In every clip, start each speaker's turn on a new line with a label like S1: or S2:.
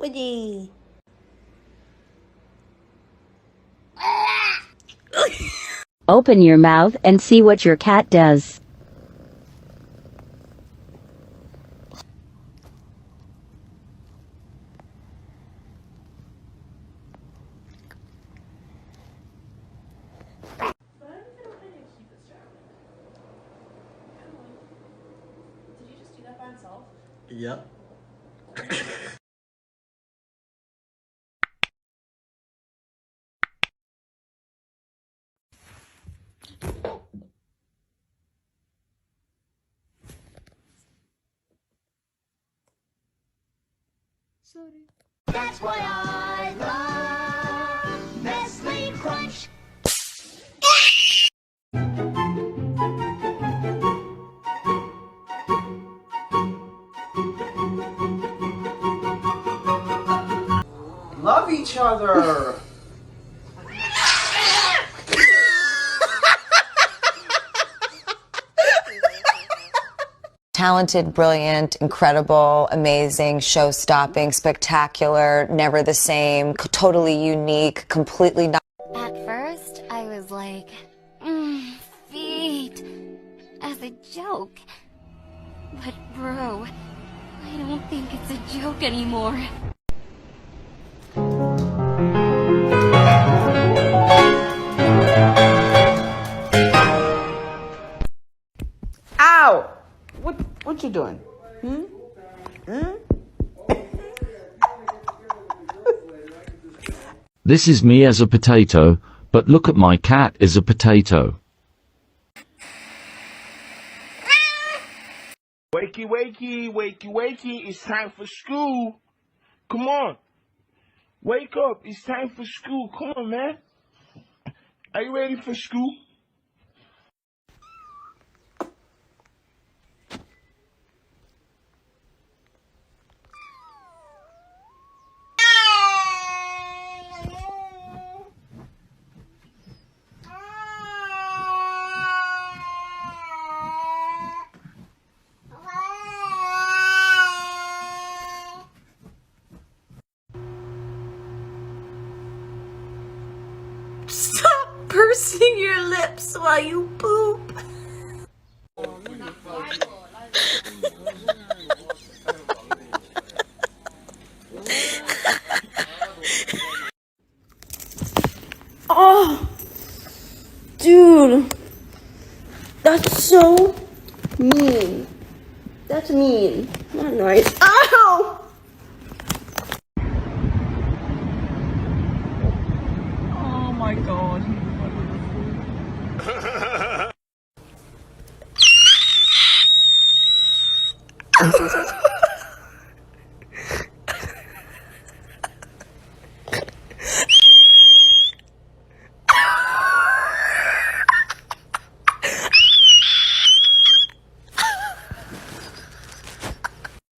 S1: Woody.
S2: Open your mouth and see what your cat does.
S1: Did you just do that by himself?
S3: Yep.
S1: Sorry.
S4: That's why I love Nestle Crunch.
S3: Love each other.
S5: Talented, brilliant, incredible, amazing, show-stopping, spectacular, never the same, totally unique, completely not.
S6: At first, I was like, feet, as a joke. But bro, I don't think it's a joke anymore.
S1: Ow! What you doing?
S7: This is me as a potato, but look at my cat is a potato.
S8: Wakey, wakey, wakey, wakey, it's time for school. Come on. Wake up, it's time for school. Come on, man. Are you ready for school?
S1: Stop pursing your lips while you poop. Oh, dude, that's so mean. That's mean. Not nice. Ow! Oh my god.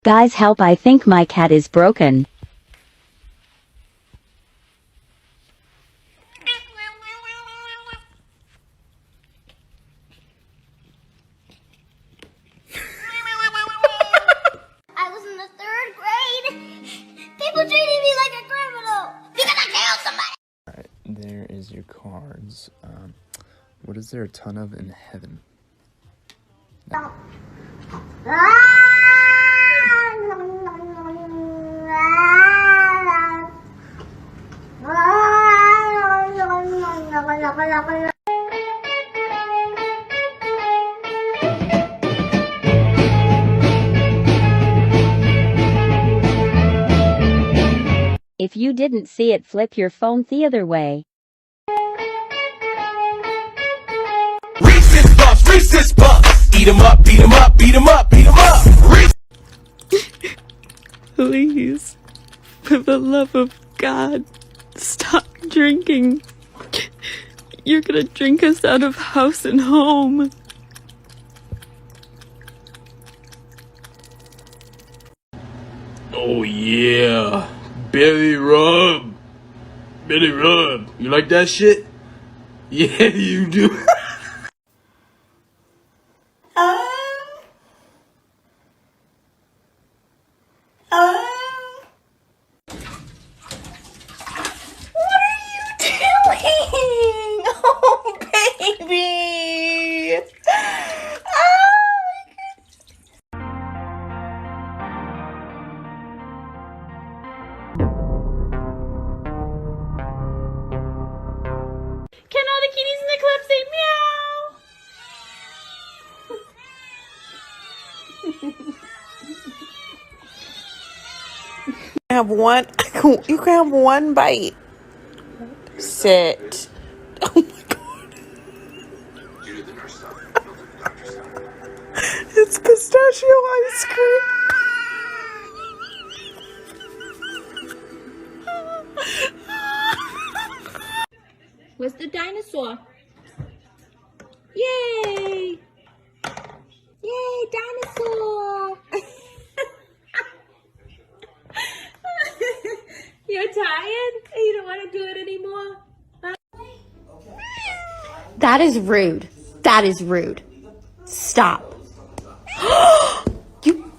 S2: Guys, help, I think my cat is broken.
S4: I was in the 3rd grade. People treated me like a criminal because I killed somebody.
S9: Alright, there is your cards. What is there a ton of in heaven?
S2: If you didn't see it, flip your phone the other way.
S8: Reese's Puffs. Eat 'em up, beat 'em up, beat 'em up, beat 'em up.
S1: Please, for the love of God, stop drinking. You're gonna drink us out of house and home.
S8: Oh yeah, belly rub. Belly rub. You like that shit? Yeah, you do.
S1: Can all the kitties in the club say meow?
S10: Have one. You can have one bite. Sit. Oh my god. It's pistachio ice cream.
S11: Where's the dinosaur? Yay! Yay, dinosaur! You're tired? You don't want to do it anymore? Huh?
S12: That is rude. That is rude. Stop. You.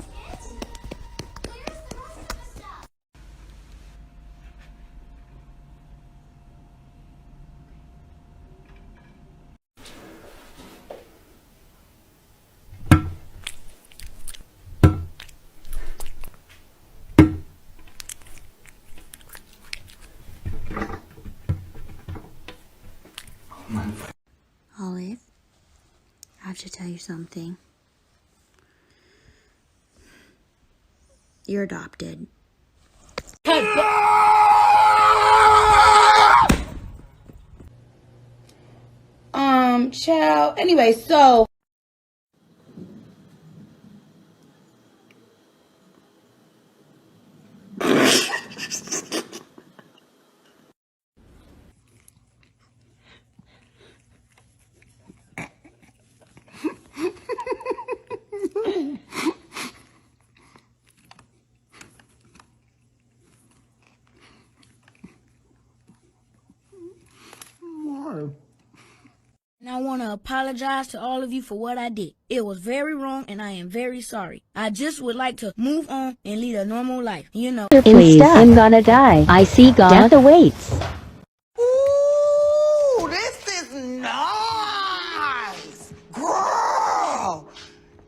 S13: Olive, I have to tell you something. You're adopted.
S10: Child. Anyway, so.
S11: And I want to apologize to all of you for what I did. It was very wrong and I am very sorry. I just would like to move on and lead a normal life, you know.
S2: Please, I'm gonna die. I see God. Death awaits.
S10: Ooh, this is nice. Girl,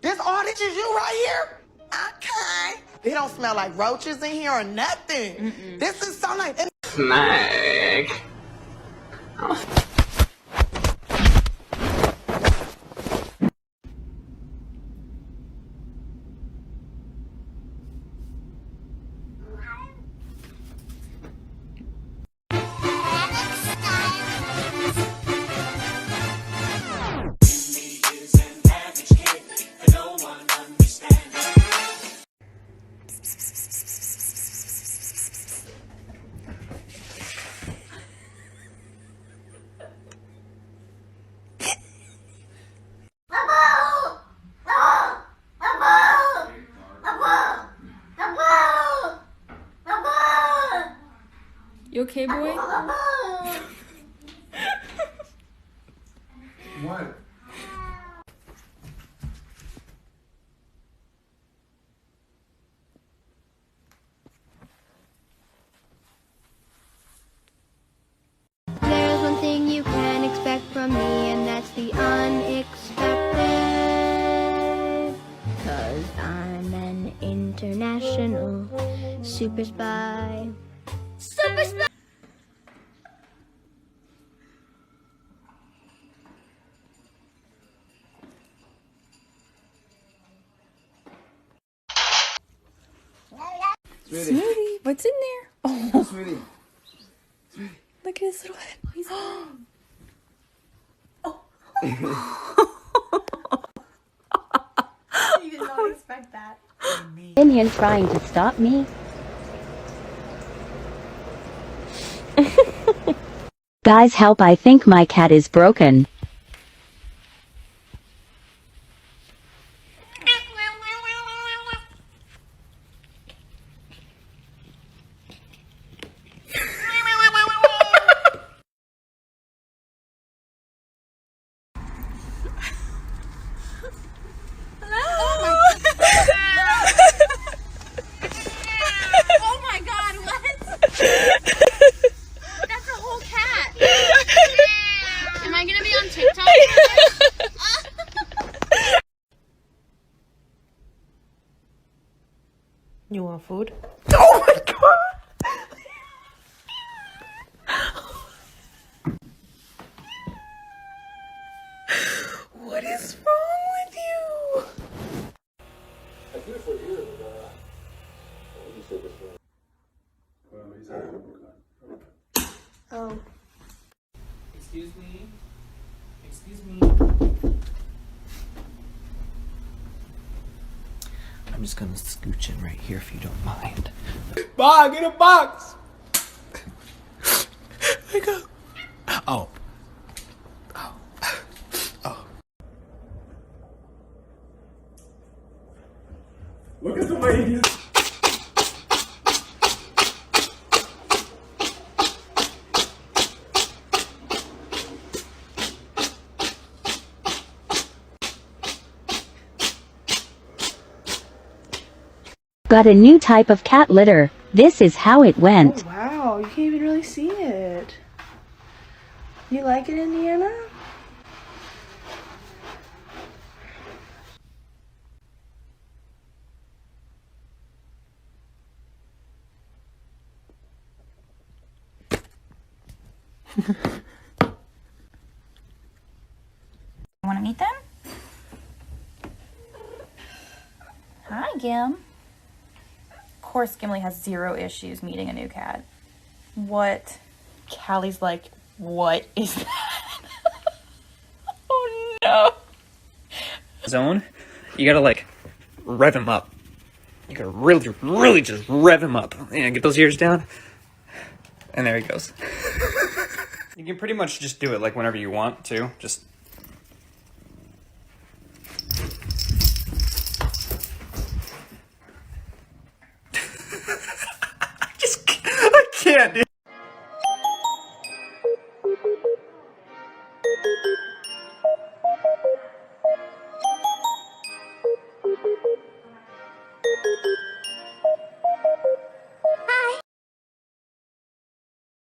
S10: this all this is you right here? Okay. It don't smell like roaches in here or nothing. This is so nice.
S3: Snack.
S1: You okay, boy?
S3: What?
S6: There's one thing you can expect from me, and that's the unexpected. 'Cause I'm an international super spy. Super spy!
S1: Smoothie, what's in there? Oh,
S3: Sweetie.
S1: look at his little head. He's
S10: You did not expect that.
S2: Minion trying to stop me. Guys, help! I think my cat is broken.
S11: Oh my god, what? That's a whole cat. Am I gonna be on
S9: just gonna scooch in right here if you don't mind.
S8: Bye, get a box. Wake up. Oh. Look at the way he's...
S2: Got a new type of cat litter. This is how it went.
S14: Oh, wow, you can't even really see it. You like it, Indiana?
S15: Want to meet them? Hi, Gim. Of course, Gimli has zero issues meeting a new cat. What? Callie's like, what is that? Oh no.
S16: Zone, you gotta like rev him up. You gotta really just rev him up. And get those ears down. And there he goes. You can pretty much just do it like whenever you want to. Just